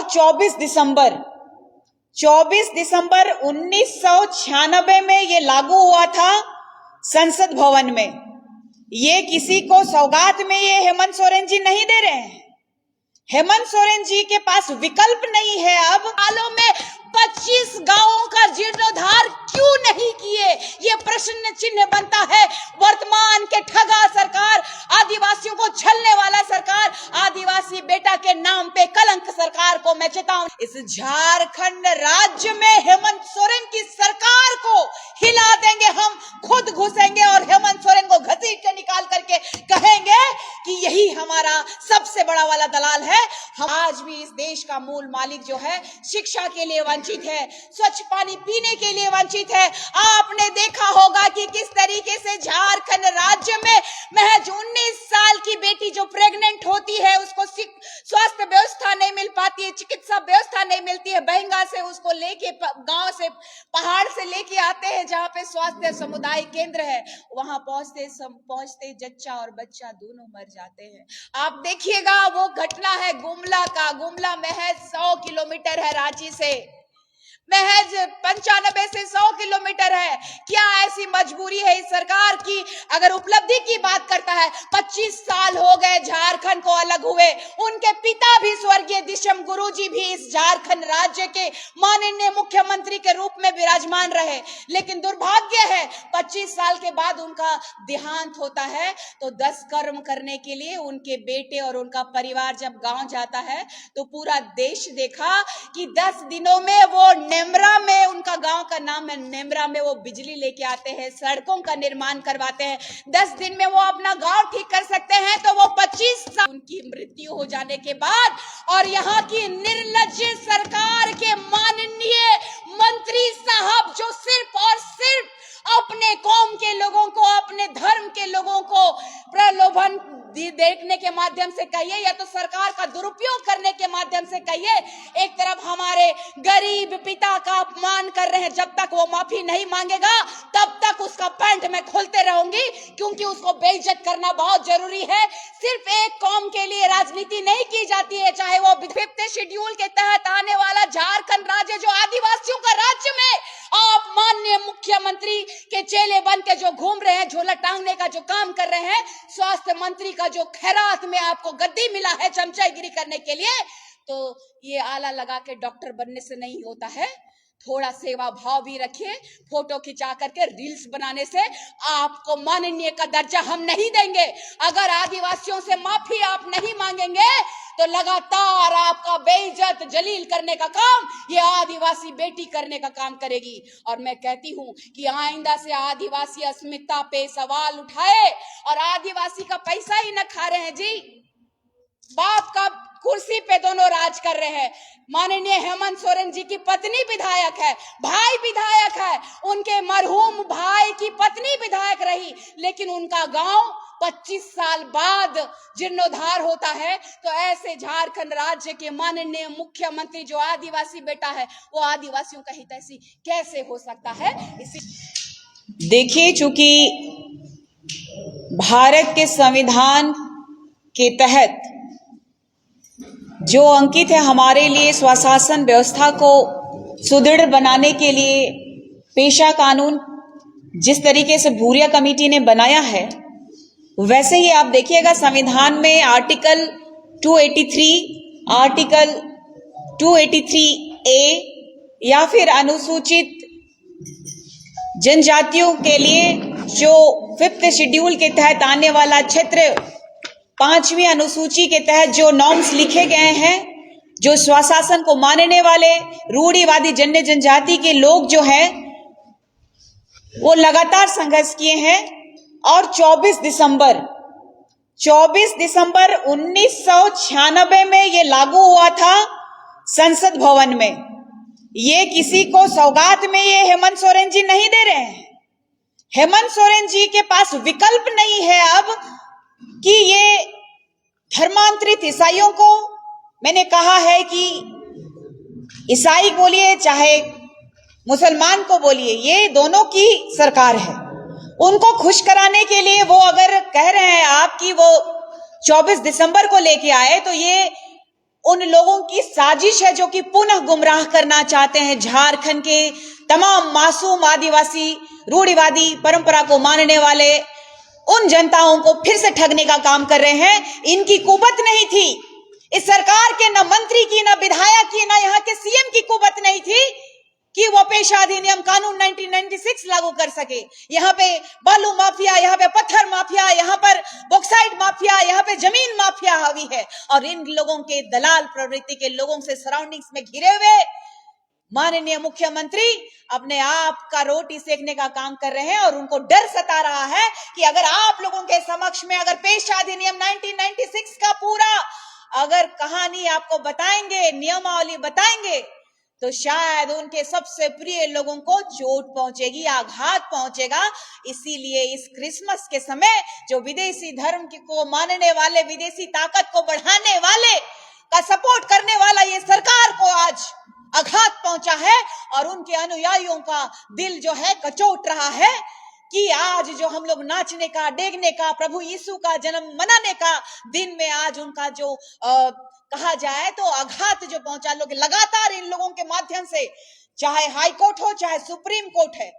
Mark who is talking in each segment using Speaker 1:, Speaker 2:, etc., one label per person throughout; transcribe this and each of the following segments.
Speaker 1: 24 दिसंबर 1996 में ये लागू हुआ था संसद भवन में। ये किसी को सौगात में ये हेमंत सोरेन जी नहीं दे रहे हैं। हेमंत सोरेन जी के पास विकल्प नहीं है। अब
Speaker 2: सालों में 25 गांवों का जीर्णोद्धार क्यों नहीं किए, ये प्रश्न चिन्ह बनता है। वर्तमान के ठगा सरकार, आदिवासियों को छलने वाला सरकार, आदिवासी बेटा के नाम पे कलंक सरकार को मैं चेताऊं। इस झारखंड राज्य में हेमंत सोरेन की सरकार को हिला देंगे हम, खुद घुसेंगे और हेमंत सोरेन को घसीट के निकाल करके कहेंगे कि यही हमारा सबसे बड़ा वाला दलाल है। हम आज भी इस देश का मूल मालिक जो है शिक्षा के लिए वंचित है, स्वच्छ पानी पीने के लिए वंचित है। आपने देखा होगा कि किस तरीके से झारखंड राज्य में महज 19 साल की बेटी जो प्रेग्नेंट होती है उसको स्वास्थ्य व्यवस्था नहीं मिल पाती है, चिकित्सा व्यवस्था नहीं मिलती है। बहंगा से उसको लेके गांव से पहाड़ से लेके आते हैं जहां पे स्वास्थ्य समुदाय केंद्र है, वहां पहुंचते जच्चा और बच्चा दोनों मर जाते हैं। आप देखिएगा वो घटना है गुमला का। गुमला महज 100 किलोमीटर है रांची से, महज 95 से 100 किलोमीटर है। क्या ऐसी मजबूरी है इस सरकार की? अगर उपलब्धि की बात करता है, 25 साल हो गए झारखंड को अलग हुए। उनके पिता भी स्वर्गीय दिशम गुरुजी भी इस झारखंड राज्य के माननीय मुख्यमंत्री के रूप में विराजमान रहे, लेकिन दुर्भाग्य है 25 साल के बाद उनका देहांत होता है तो 10 कर्म करने के लिए उनके बेटे और उनका परिवार जब गांव जाता है तो पूरा देश देखा कि 10 दिनों में वो नेमरा में, उनका गांव का नाम है नेमरा में, वो बिजली लेके आते हैं, सड़कों का निर्माण करवाते हैं। 10 दिन में वो अपना गांव ठीक कर सकते हैं तो वो 25 साल उनकी मृत्यु हो जाने के बाद और यहाँ की निर्लज्ज सरकार के माननीय मंत्री साहब जो सिर्फ और सिर्फ अपने कौम के लोगों को, अपने धर्म के लोगों को प्रलोभन देखने के माध्यम से कहिए या तो सरकार का दुरुपयोग करने के माध्यम से कहिए, एक तरफ हमारे गरीब पिता का अपमान कर रहे हैं। जब तक वो माफी नहीं मांगेगा तब तक उसका पैंट मैं खोलते रहूंगी, क्योंकि उसको बेइज्जत करना बहुत जरूरी है। सिर्फ एक कौम के लिए राजनीति नहीं की जाती है, चाहे वो 5th शेड्यूल के तहत आने वाला झारखंड राज्य जो आदिवासियों का राज्य में आप माननीय मुख्यमंत्री के चेले बन के जो घूम रहे हैं, झोला टांगने का जो काम कर रहे हैं, स्वास्थ्य मंत्री का जो खैरात में आपको गद्दी मिला है चमचागिरी करने के लिए, तो ये आला लगा के डॉक्टर बनने से नहीं होता है। थोड़ा सेवा भाव भी रखिए। फोटो खिंचा करके रील्स बनाने से आपको माननीय का दर्जा हम नहीं देंगे। अगर आदिवासियों से माफी आप नहीं मांगेंगे तो लगातार आपका बेइज्जत जलील करने का काम ये आदिवासी बेटी करने का काम करेगी। और मैं कहती हूँ कि आइंदा से आदिवासी अस्मिता पे सवाल उठाए और आदिवासी का पैसा ही न खा रहे हैं जी, बाप का कुर्सी पे दोनों राज कर रहे हैं। माननीय हेमंत सोरेन जी की पत्नी विधायक है, भाई विधायक है, उनके मरहूम भाई की पत्नी विधायक रही, लेकिन उनका गांव 25 साल बाद जीर्णोद्धार होता है। तो ऐसे झारखंड राज्य के माननीय मुख्यमंत्री जो आदिवासी बेटा है वो आदिवासियों का हितैषी कैसे हो सकता है?
Speaker 1: देखिए, चूंकि भारत के संविधान के तहत जो अंकित है हमारे लिए स्वशासन व्यवस्था को सुदृढ़ बनाने के लिए पेशा कानून जिस तरीके से भूरिया कमेटी ने बनाया है, वैसे ही आप देखिएगा संविधान में आर्टिकल 283, आर्टिकल 283A या फिर अनुसूचित जनजातियों के लिए जो 5th शेड्यूल के तहत आने वाला क्षेत्र 5वीं अनुसूची के तहत जो नॉर्म्स लिखे गए हैं, जो स्वशासन को मानने वाले रूढ़िवादी जन्य जनजाति के लोग जो हैं वो लगातार संघर्ष किए हैं। और 24 दिसंबर 1996 में ये लागू हुआ था संसद भवन में। ये किसी को सौगात में ये हेमंत सोरेन जी नहीं दे रहे हैं। हेमंत सोरेन जी के पास विकल्प नहीं है अब कि ये धर्मांतरित ईसाइयों को, मैंने कहा है कि ईसाई बोलिए चाहे मुसलमान को बोलिए, ये दोनों की सरकार है। उनको खुश कराने के लिए वो अगर कह रहे हैं आप कि वो 24 दिसंबर को लेके आए, तो ये उन लोगों की साजिश है जो कि पुनः गुमराह करना चाहते हैं झारखंड के तमाम मासूम आदिवासी रूढ़िवादी परंपरा को मानने वाले उन जनताओं को फिर से ठगने का काम कर रहे हैं। इनकी कुबत नहीं थी, इस सरकार के न मंत्री की, न विधायक की, न यहाँ के सीएम की कुबत नहीं थी कि वो पेशा अधिनियम कानून 1996 लागू कर सके। यहाँ पे बालू माफिया, यहाँ पे पत्थर माफिया, यहाँ पर बॉक्साइट माफिया, यहाँ पे जमीन माफिया हावी है और इन लोगों के दलाल प्रवृत्ति के लोगों से सराउंडिंग्स में घिरे हुए माननीय मुख्यमंत्री अपने आप का रोटी सेकने का काम कर रहे हैं और उनको डर सता रहा है कि अगर आप लोगों के समक्ष में अगर पेशा अधिनियम 1996 का पूरा अगर कहानी आपको बताएंगे, नियमावली बताएंगे, तो शायद उनके सबसे प्रिय लोगों को चोट पहुंचेगी, आघात पहुंचेगा। इसीलिए इस क्रिसमस के समय जो विदेशी धर्म को मानने वाले, विदेशी ताकत को बढ़ाने वाले का सपोर्ट करने वाला ये सरकार को आज आघात पहुंचा है और उनके अनुयायियों का दिल जो है कचोट रहा है कि आज जो हम लोग नाचने का, डेगने का, प्रभु यीशु का जन्म मनाने का दिन में आज उनका जो कहा जाए तो आघात जो पहुंचा, लोग लगातार इन लोगों के माध्यम से, चाहे हाई कोर्ट हो चाहे सुप्रीम कोर्ट है,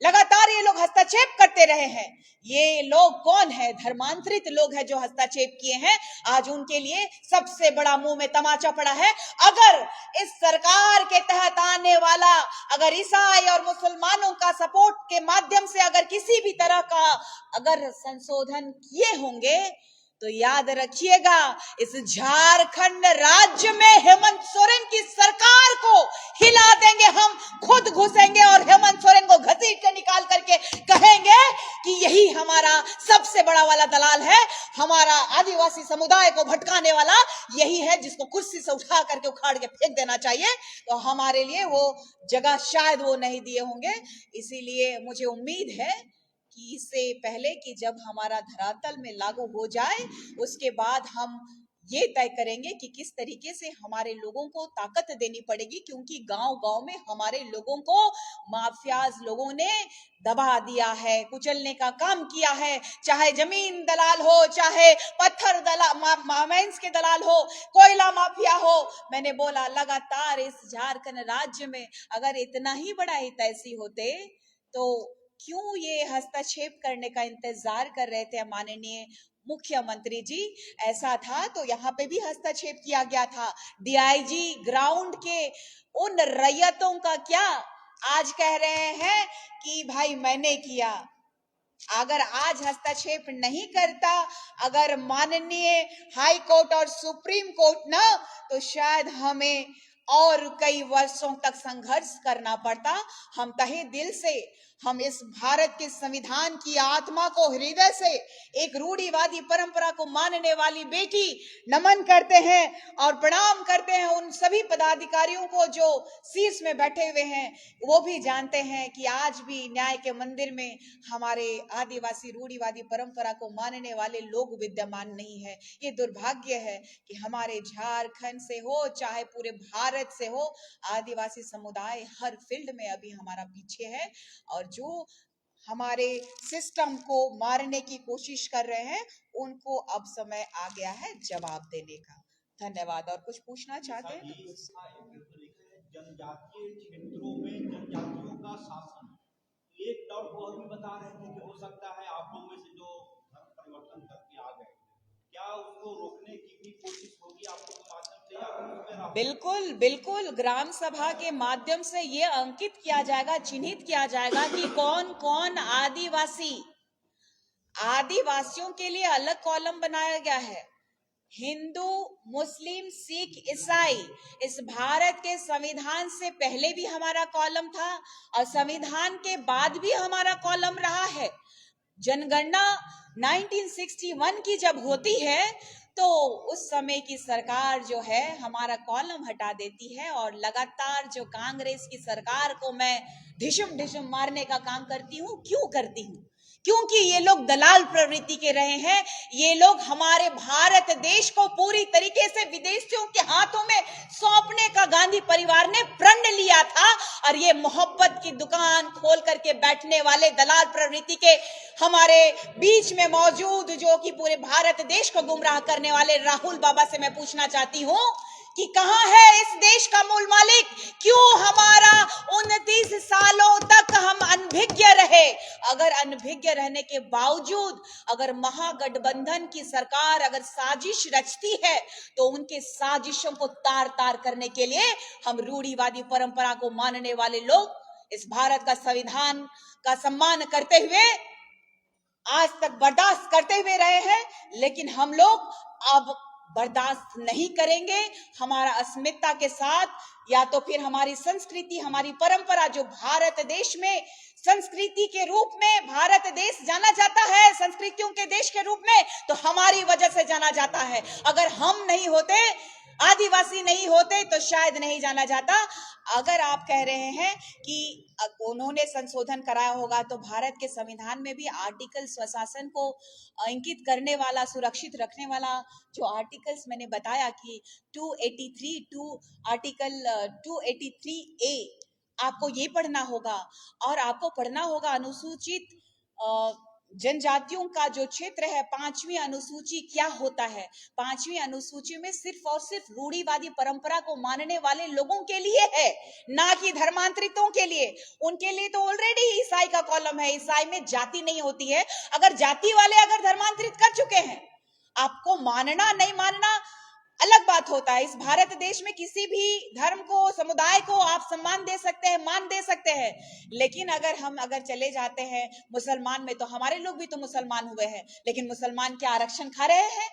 Speaker 1: लगातार ये लोग हस्तक्षेप करते रहे हैं। ये लोग कौन है? धर्मांतरित लोग हैं जो हस्तक्षेप किए हैं। आज उनके लिए सबसे बड़ा मुंह में तमाचा पड़ा है। अगर इस सरकार के तहत आने वाला अगर ईसाई और मुसलमानों का सपोर्ट के माध्यम से अगर किसी भी तरह का अगर संशोधन किए होंगे तो याद रखिएगा, इस झारखंड राज्य में हेमंत सोरेन की सरकार को हिला देंगे हम, खुद घुसेंगे और हेमंत सोरेन को घसीट के निकाल करके कहेंगे कि यही हमारा सबसे बड़ा वाला दलाल है, हमारा आदिवासी समुदाय को भटकाने वाला यही है जिसको कुर्सी से उठा करके उखाड़ के फेंक देना चाहिए। तो हमारे लिए वो जगह शायद वो नहीं दिए होंगे। इसीलिए मुझे उम्मीद है कि इससे पहले कि जब हमारा धरातल में लागू हो जाए उसके बाद हम ये तय करेंगे कि किस तरीके से हमारे लोगों को ताकत देनी पड़ेगी, क्योंकि गांव-गांव में हमारे लोगों को माफियाज लोगों ने दबा दिया है, कुचलने का काम किया है। चाहे जमीन दलाल हो, चाहे पत्थर दलाल, माइंस के दलाल हो, कोयला माफिया हो। मैंने बोला लगातार इस झारखंड राज्य में अगर इतना ही बड़ा हितैषी होते तो क्यों ये हस्तक्षेप करने का इंतजार कर रहे थे माननीय मुख्यमंत्री जी? ऐसा था तो यहाँ पे भी हस्तक्षेप किया गया था। डीआईजी ग्राउंड के उन रैयतों का क्या आज कह रहे हैं कि भाई मैंने किया। अगर आज हस्तक्षेप नहीं करता अगर माननीय हाई कोर्ट और सुप्रीम कोर्ट ना, तो शायद हमें और कई वर्षों तक संघर्ष करना पड़ता। हम तहे दिल से हम इस भारत के संविधान की आत्मा को हृदय से एक रूढ़िवादी परंपरा को मानने वाली बेटी नमन करते हैं और प्रणाम करते हैं उन सभी पदाधिकारियों को जो शीर्ष में बैठे हुए हैं। वो भी जानते हैं कि आज भी न्याय के मंदिर में हमारे आदिवासी रूढ़िवादी परंपरा को मानने वाले लोग विद्यमान नहीं है। ये दुर्भाग्य है कि हमारे झारखंड से हो चाहे पूरे भारत से हो, आदिवासी समुदाय हर फील्ड में अभी हमारा पीछे है और जो हमारे सिस्टम को मारने की कोशिश कर रहे हैं उनको अब समय आ गया है जवाब देने का। धन्यवाद। और कुछ पूछना चाहते हैं तो
Speaker 3: जनजातीय क्षेत्रों में जनजातियों का शासन, एक दौर वो भी बता रहे थे कि हो सकता है आप लोग में से जो धर्म परिवर्तन करके आ गए, क्या उसको रोकने की भी कोशिश होगी आप लोगों के माध्यम से या उसमें?
Speaker 1: बिल्कुल बिल्कुल, ग्राम सभा के माध्यम से ये अंकित किया जाएगा, चिन्हित किया जाएगा कि कौन कौन आदिवासियों के लिए अलग कॉलम बनाया गया है। हिंदू, मुस्लिम, सिख, ईसाई, इस भारत के संविधान से पहले भी हमारा कॉलम था और संविधान के बाद भी हमारा कॉलम रहा है। जनगणना 1961 की जब होती है तो उस समय की सरकार जो है हमारा कॉलम हटा देती है और लगातार जो कांग्रेस की सरकार को मैं ढिशुम ढिशुम मारने का काम करती हूँ। क्यों करती हूँ? क्योंकि ये लोग दलाल प्रवृत्ति के रहे हैं। ये लोग हमारे भारत देश को पूरी तरीके से विदेशियों के हाथों में सौंपने का गांधी परिवार ने प्रण लिया था और ये मोहब्बत की दुकान खोल करके बैठने वाले दलाल प्रवृत्ति के हमारे बीच में मौजूद जो कि पूरे भारत देश को गुमराह करने वाले राहुल बाबा से मैं पूछना चाहती हूँ
Speaker 2: कि कहां है इस देश का मूल मालिक? क्यों हमारा 29 सालों तक हम अनभिज्ञ रहे? अगर अनभिज्ञ रहने के बावजूद अगर महागठबंधन की सरकार अगर साजिश रचती है तो उनके साजिशों को तार तार करने के लिए हम रूढ़िवादी परंपरा को मानने वाले लोग इस भारत का संविधान का सम्मान करते हुए आज तक बर्दाश्त करते हुए रहे हैं, लेकिन हम लोग अब बर्दाश्त नहीं करेंगे। हमारा अस्मिता के साथ या तो फिर हमारी संस्कृति, हमारी परंपरा जो भारत देश में संस्कृति के रूप में भारत देश जाना जाता है, संस्कृतियों के देश के रूप में, तो हमारी वजह से जाना जाता है। अगर हम नहीं होते, आदिवासी नहीं होते, तो शायद नहीं जाना जाता। अगर आप कह रहे हैं कि उन्होंने संशोधन कराया होगा, तो भारत के संविधान में भी आर्टिकल स्वशासन को अंकित करने वाला, सुरक्षित रखने वाला जो आर्टिकल्स मैंने बताया कि 283 आर्टिकल 283A आपको ये पढ़ना होगा, और आपको पढ़ना होगा अनुसूचित जनजातियों का जो क्षेत्र है, 5वीं अनुसूची क्या होता है। 5वीं अनुसूची में सिर्फ और सिर्फ रूढ़िवादी परंपरा को मानने वाले लोगों के लिए है, ना कि धर्मांतरितों के लिए। उनके लिए तो ऑलरेडी ईसाई का कॉलम है, ईसाई में जाति नहीं होती है। अगर जाति वाले अगर धर्मांतरित कर चुके हैं, आपको मानना नहीं मानना अलग बात होता है। इस भारत देश में किसी भी धर्म को, समुदाय को आप सम्मान दे सकते हैं, मान दे सकते हैं, लेकिन अगर चले जाते हैं मुसलमान में, तो हमारे लोग भी तो मुसलमान हुए हैं, लेकिन मुसलमान क्या आरक्षण खा रहे हैं?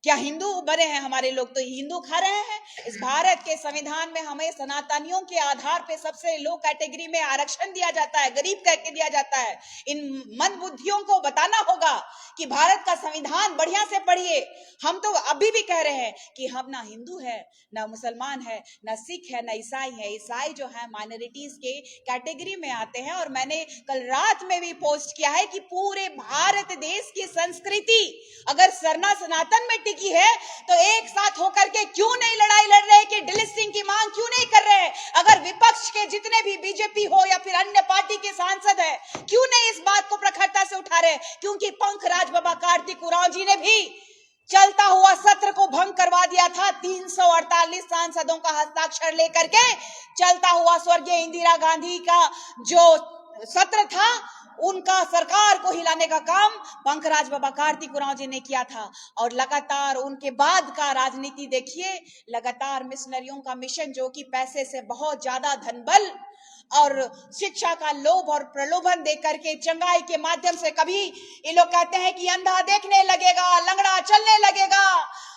Speaker 2: क्या हिंदू बने हैं हमारे लोग? तो हिंदू खा रहे हैं। इस भारत के संविधान में हमें सनातनियों के आधार पे सबसे लो कैटेगरी में आरक्षण दिया जाता है, गरीब कह के दिया जाता है। इन मंदबुद्धियों को बताना होगा कि भारत का संविधान बढ़िया से पढ़िए। हम तो अभी भी कह रहे हैं कि हम ना हिंदू है, ना मुसलमान है, ना सिख है, ना ईसाई है। ईसाई जो है माइनॉरिटीज के कैटेगरी में आते हैं। और मैंने कल रात में भी पोस्ट किया है कि पूरे भारत देश की संस्कृति अगर सनातन में की है, तो एक साथ होकर के क्यों नहीं लड़ाई लड़ रहे कि डिलिस्टिंग की मांग क्यों नहीं कर रहे? अगर विपक्ष के जितने भी बीजेपी हो या फिर अन्य पार्टी के सांसद है, क्यों नहीं इस बात को प्रखरता से उठा रहे? क्योंकि पंकराज बाबा कार्तिक उरांव जी ने भी चलता हुआ सत्र को भंग करवा दिया था। 348 सांसदों का हस्ताक्षर लेकर के चलता हुआ स्वर्गीय इंदिरा गांधी का जो सत्र था, उनका सरकार को हिलाने का काम पंकराज बाबा कार्तिक उरांव जी ने किया था। और लगातार उनके बाद का राजनीति देखिए, लगातार मिशनरियों का मिशन, जो कि पैसे से बहुत ज्यादा धनबल और शिक्षा का लोभ और प्रलोभन देकर के चंगाई के माध्यम से, कभी ये लोग कहते हैं कि अंधा देखने लगेगा, लंगड़ा चलने लगेगा,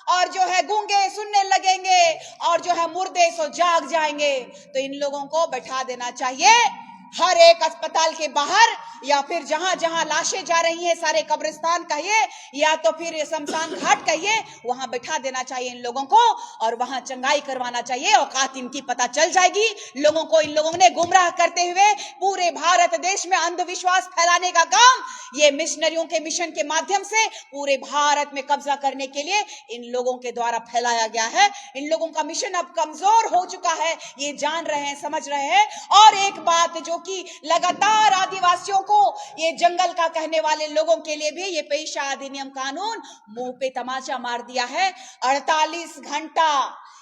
Speaker 2: और जो है गूंगे सुनने लगेंगे, और जो है मुर्दे सो जाग जाएंगे। तो इन लोगों को बैठा देना चाहिए हर एक अस्पताल के बाहर, या फिर जहां जहां लाशें जा रही हैं, सारे कब्रिस्तान कहिए या तो फिर शमशान घाट कहिए, वहां बैठा देना चाहिए इन लोगों को, और वहां चंगाई करवाना चाहिए। औकात इनकी पता चल जाएगी लोगों को। इन लोगों ने गुमराह करते हुए पूरे भारत देश में अंधविश्वास फैलाने का काम ये मिशनरियों के मिशन के माध्यम से पूरे भारत में कब्जा करने के लिए इन लोगों के द्वारा फैलाया गया है। इन लोगों का मिशन अब कमजोर हो चुका है, ये जान रहे हैं, समझ रहे हैं। और एक बात जो कि लगातार आदिवासियों को, ये जंगल का कहने वाले लोगों के लिए भी ये पेशा अधिनियम कानून मुंह पे तमाचा मार दिया है। 48 घंटा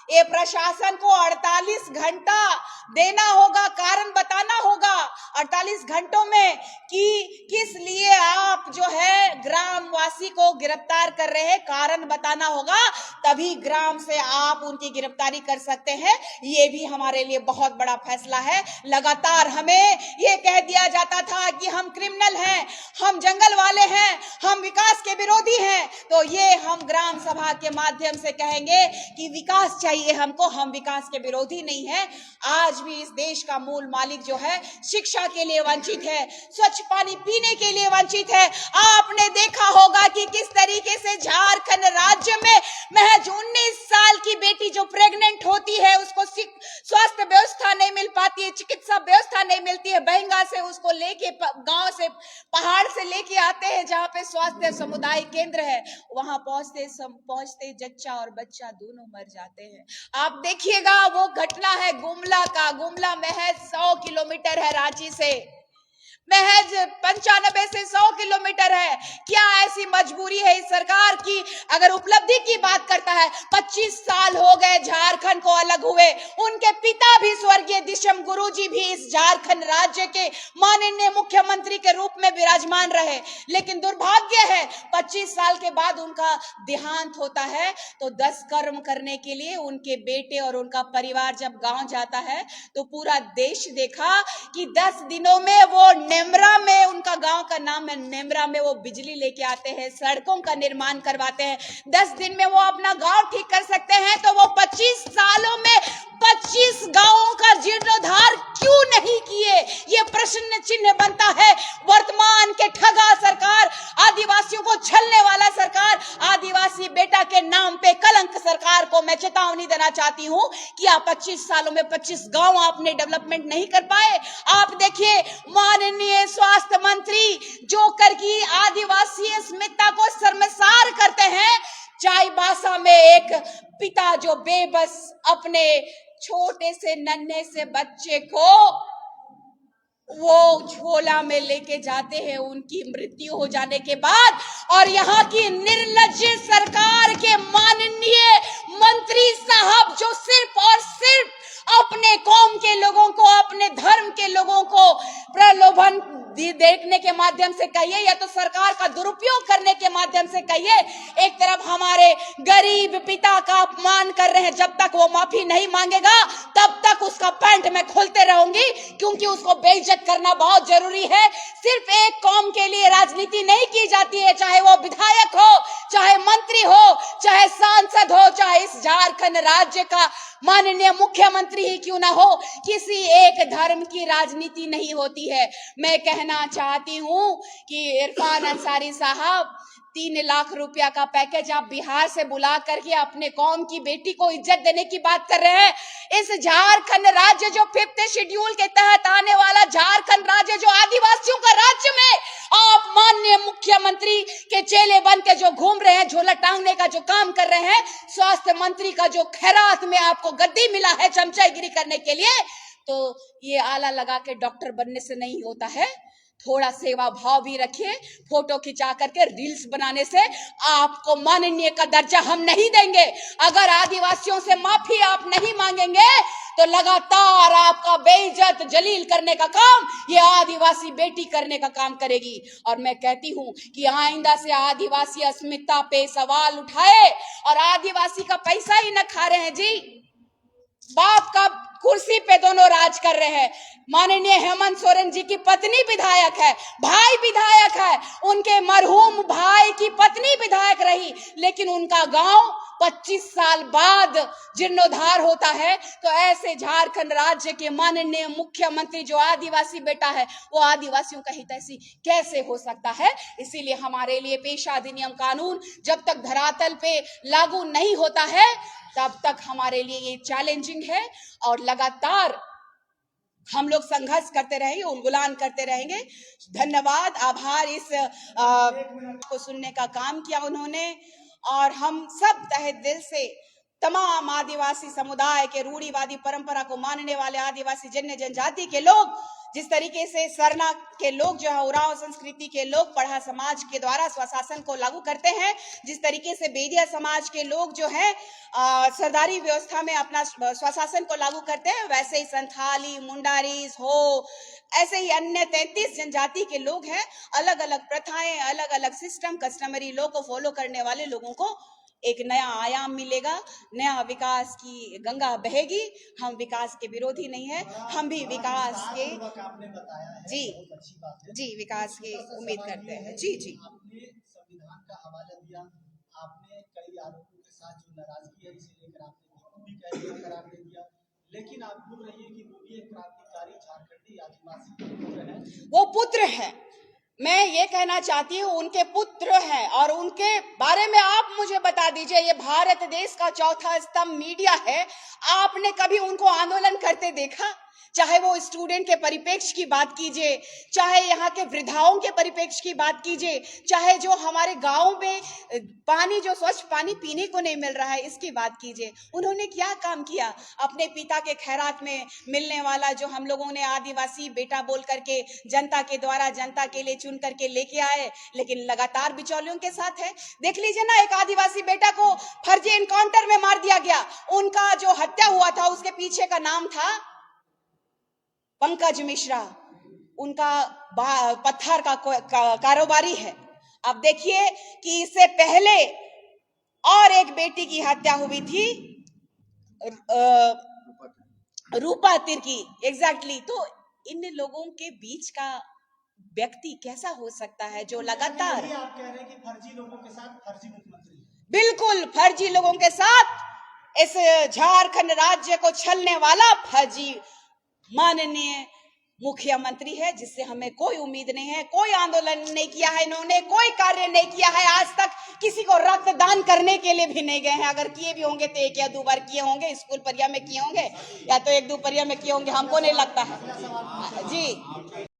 Speaker 2: ये प्रशासन को 48 घंटा देना होगा, कारण बताना होगा 48 घंटों में कि किस लिए आप जो है ग्रामवासी को गिरफ्तार कर रहे हैं, कारण बताना होगा, तभी ग्राम से आप उनकी गिरफ्तारी कर सकते हैं। ये भी हमारे लिए बहुत बड़ा फैसला है। लगातार हमें ये कह दिया जाता था कि हम क्रिमिनल हैं, हम जंगल वाले हैं, हम विकास के विरोधी हैं, तो ये हम ग्राम सभा के माध्यम से कहेंगे कि विकास चाहिए हमको, हम विकास के विरोधी नहीं है। आज भी इस देश का मूल मालिक जो है शिक्षा के लिए वंचित है, स्वच्छ पानी पीने के लिए वंचित है। आपने देखा होगा कि किस तरीके से झारखंड राज्य में महज 19 साल की बेटी जो प्रेग्नेंट होती है उसको स्वास्थ्य व्यवस्था नहीं मिल पाती है, चिकित्सा व्यवस्था नहीं मिलती है। बहंगा से उसको लेके गांव से, पहाड़ से लेके आते हैं जहां पे स्वास्थ्य समुदाय केंद्र है, वहां पहुंचते जच्चा और बच्चा दोनों मर जाते हैं। आप देखिएगा वो घटना है गुमला का। गुमला महज 100 किलोमीटर है रांची से। महज 95 से 100 किलोमीटर है। क्या ऐसी मजबूरी है इस सरकार की? अगर उपलब्धि की बात करता है, 25 साल हो गए झारखंड को अलग हुए। उनके पिता भी स्वर्गीय दिशम गुरुजी भी इस झारखंड राज्य के माननीय मुख्यमंत्री के रूप में विराजमान रहे, लेकिन दुर्भाग्य है 25 साल के बाद उनका देहांत होता है तो 10 कर्म करने के लिए उनके बेटे और उनका परिवार जब गांव जाता है तो पूरा देश देखा कि 10 दिनों में वो नेमरा में, उनका गांव का नाम है नेमरा में, वो बिजली लेके आते हैं, सड़कों का निर्माण करवाते हैं। 10 दिन में वो अपना गांव ठीक कर सकते हैं, तो वो 25 सालों में 25 गांवों का जीर्णोद्धार क्यों नहीं किए? ये प्रश्न चिन्ह बनता है। वर्तमान के ठगा सरकार, आदिवासियों को छलने वाला सरकार, आदिवासी बेटा के नाम पे कलंक सरकार को मैं चेतावनी देना चाहती हूं कि आप 25 सालों में 25 गांव आपने डेवलपमेंट नहीं कर पाए। आप देखिए माननीय स्वास्थ्य मंत्री जो कर की आदिवासी अस्मिता को शर्मसार करते हैं। चाईबासा में एक पिता जो बेबस अपने छोटे से नन्हे से बच्चे को वो झोला में लेके जाते हैं उनकी मृत्यु हो जाने के बाद, और यहाँ की निर्लज्ज सरकार के माननीय मंत्री साहब जो सिर्फ और सिर्फ अपने कौम के लोगों को, अपने धर्म के लोगों को प्रलोभन देखने के माध्यम से कहिए या तो सरकार का दुरुपयोग करने के माध्यम से कहिए, एक तरफ हमारे गरीब पिता का अपमान कर रहे हैं। जब तक वो माफी नहीं मांगेगा तब तक उसका पैंट में खोलते रहूंगी, क्योंकि उसको बेइज्जत करना बहुत जरूरी है। सिर्फ एक कौम के लिए राजनीति नहीं की जाती है, चाहे वो विधायक हो, चाहे मंत्री हो, चाहे सांसद हो, चाहे इस झारखंड राज्य का माननीय मुख्यमंत्री ही क्यों ना हो, किसी एक धर्म की राजनीति नहीं होती है। मैं कहना चाहती हूं कि इरफान अंसारी साहब 3 लाख रुपया का पैकेज आप बिहार से बुला करके अपने कौम की बेटी को इज्जत देने की बात कर रहे हैं। इस झारखंड राज्य जो 5th शेड्यूल के तहत आने वाला झारखंड राज्य जो आदिवासियों का राज्य में आप माननीय मुख्यमंत्री के चेले बन के जो घूम रहे हैं, झोला टांगने का जो काम कर रहे हैं, स्वास्थ्य मंत्री का जो खैरात में आपको गद्दी मिला है चमचागिरी करने के लिए, तो ये आला लगा के डॉक्टर बनने से नहीं होता है। थोड़ा सेवा भाव भी रखिए। फोटो खिंचा करके रील्स बनाने से आपको माननीय का दर्जा हम नहीं देंगे। अगर आदिवासियों से माफी आप नहीं मांगेंगे तो लगातार आपका बेइज्जत जलील करने का काम ये आदिवासी बेटी करने का काम करेगी। और मैं कहती हूं कि आइंदा से आदिवासी अस्मिता पे सवाल उठाए, और आदिवासी का पैसा ही न खा रहे हैं जी, बाप का कुर्सी पे दोनों राज कर रहे हैं। माननीय हेमंत सोरेन जी की पत्नी विधायक है, भाई विधायक है, उनके मरहूम भाई की पत्नी विधायक रही, लेकिन उनका गांव 25 साल बाद जीर्णोद्धार होता है। तो ऐसे झारखंड राज्य के माननीय मुख्यमंत्री जो आदिवासी बेटा है, वो आदिवासियों का हितैषी कैसे हो सकता है? इसीलिए हमारे लिए पेशा अधिनियम कानून जब तक धरातल पे लागू नहीं होता है तब तक हमारे लिए ये चैलेंजिंग है, और लगातार हम लोग संघर्ष करते रहेंगे, उलगुलान करते रहेंगे। धन्यवाद, आभार इस को सुनने का काम किया उन्होंने। और हम सब तहे दिल से तमाम आदिवासी समुदाय के रूढ़िवादी परंपरा को मानने वाले आदिवासी जन्य जनजाति के लोग, जिस तरीके से सरना के लोग जो है, उरांव संस्कृति के लोग पढ़ा समाज के द्वारा स्वशासन को लागू करते हैं, जिस तरीके से बेदिया समाज के लोग जो है सरदारी व्यवस्था में अपना स्वशासन को लागू करते हैं, वैसे ही संथाली, मुंडारीज हो, ऐसे ही अन्य 33 जनजाति के लोग हैं। अलग अलग प्रथाएं, अलग अलग सिस्टम, कस्टमरी लॉ को फॉलो करने वाले लोगों को एक नया आयाम मिलेगा, नया विकास की गंगा बहेगी। हम विकास के विरोधी नहीं है, हम भी विकास के
Speaker 4: आपने बताया है,
Speaker 2: जी
Speaker 4: बहुत अच्छी बात है।
Speaker 2: जी विकास की उम्मीद करते हैं। जी जी
Speaker 4: आपने संविधान का हवाला दिया, आपने कई आरोपों के साथ जो नाराजगी है इसे लेकर आपने भी कह दिया, करार दे दिया, लेकिन आप भूल रही है कि वो भी एक क्रांतिकारी झारखंडी आदिवासी पुत्र है।
Speaker 2: वो पुत्र है, मैं ये कहना चाहती हूँ उनके पुत्र हैं, और उनके बारे में आप मुझे बता दीजिए। ये भारत देश का चौथा स्तंभ मीडिया है, आपने कभी उनको आंदोलन करते देखा? चाहे वो स्टूडेंट के परिप्रेक्ष्य की बात कीजिए, चाहे यहाँ के वृद्धाओं के परिप्रेक्ष्य की बात कीजिए, चाहे जो हमारे गाँव में पानी, जो स्वच्छ पानी पीने को नहीं मिल रहा है, इसकी बात कीजिए। उन्होंने क्या काम किया? अपने पिता के खैरात में मिलने वाला जो हम लोगों ने आदिवासी बेटा बोल करके जनता के द्वारा, जनता के लिए चुन करके लेके आए, लेकिन लगातार बिचौलियों के साथ है। देख लीजिए ना, एक आदिवासी बेटा को फर्जी एनकाउंटर में मार दिया गया। उनका जो हत्या हुआ था उसके पीछे का नाम था पंकज मिश्रा, उनका पत्थर का कारोबारी है। अब देखिए कि इससे पहले और एक बेटी की हत्या हुई थी, रूपा तिर्की, एग्जैक्टली। तो इन लोगों के बीच का व्यक्ति कैसा हो सकता है जो लगातार,
Speaker 4: आप कह रहे हैं कि फर्जी लोगों के साथ फर्जी मुख्यमंत्री?
Speaker 2: बिल्कुल फर्जी लोगों के साथ इस झारखंड राज्य को छलने वाला फर्जी माननीय मुख्यमंत्री है, जिससे हमें कोई उम्मीद नहीं है। कोई आंदोलन नहीं किया है इन्होंने, कोई कार्य नहीं किया है, आज तक किसी को रक्तदान करने के लिए भी नहीं गए हैं। अगर किए भी होंगे तो 1 या 2 बार किए होंगे, स्कूल परिया में किए होंगे या तो 1-2 परिया में किए होंगे, हमको नहीं लगता है जी।